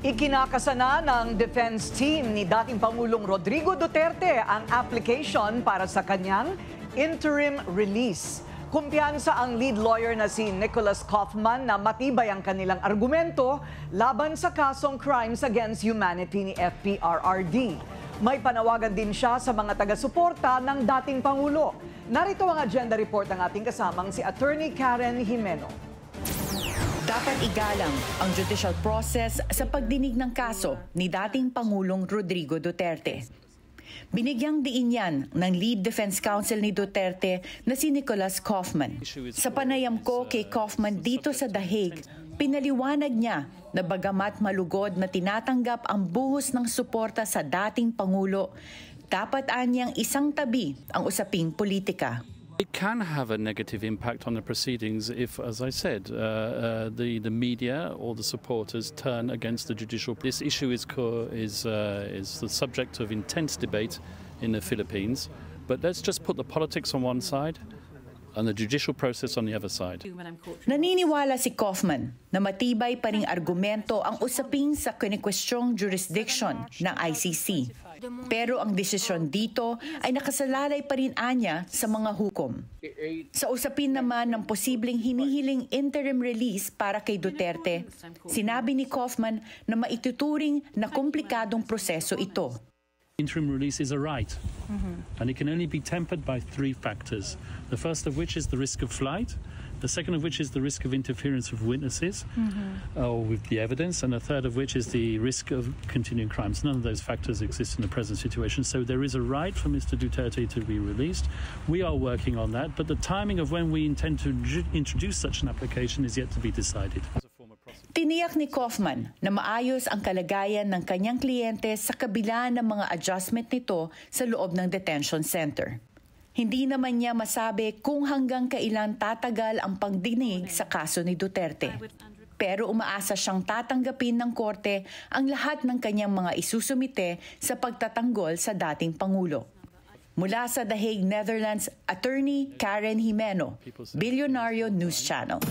Ikinakasana ng defense team ni dating Pangulong Rodrigo Duterte ang application para sa kanyang interim release. Kumpiyansa ang lead lawyer na si Nicholas Kaufman na matibay ang kanilang argumento laban sa kasong crimes against humanity ni FPRRD. May panawagan din siya sa mga taga-suporta ng dating Pangulo. Narito ang agenda report ng ating kasamang si Attorney Karen Jimeno. Dapat igalang ang judicial process sa pagdinig ng kaso ni dating Pangulong Rodrigo Duterte. Binigyang diin yan ng lead defense counsel ni Duterte na si Nicholas Kaufman. Sa panayam ko kay Kaufman dito sa The Hague, pinaliwanag niya na bagamat malugod na tinatanggap ang buhos ng suporta sa dating Pangulo, dapat anyang isang tabi ang usaping politika. It can have a negative impact on the proceedings if, as I said, the media or the supporters turn against the judicial. This issue is the subject of intense debate in the Philippines, but let's just put the politics on one side and the judicial process on the other side. Naniniwala si Kaufman na matibay pa ring argumento ang usaping sa kinikwestyong jurisdiction ng ICC. Pero ang desisyon dito ay nakasalalay pa rin anya sa mga hukom. Sa usapin naman ng posibleng hinihiling interim release para kay Duterte, sinabi ni Kaufman na maituturing na komplikadong proseso ito. Interim release is a right, and it can only be tempered by three factors. The first of which is the risk of flight, the second of which is the risk of interference of witnesses or with the evidence, and the third of which is the risk of continuing crimes. None of those factors exist in the present situation, so there is a right for Mr. Duterte to be released. We are working on that, but the timing of when we intend to introduce such an application is yet to be decided. Tiniyak ni Kaufman na maayos ang kalagayan ng kanyang kliyente sa kabila ng mga adjustment nito sa loob ng detention center. Hindi naman niya masabi kung hanggang kailan tatagal ang pagdinig sa kaso ni Duterte. Pero umaasa siyang tatanggapin ng korte ang lahat ng kanyang mga isusumite sa pagtatanggol sa dating Pangulo. Mula sa The Hague, Netherlands, Attorney Karen Jimeno, Bilyonaryo News Channel.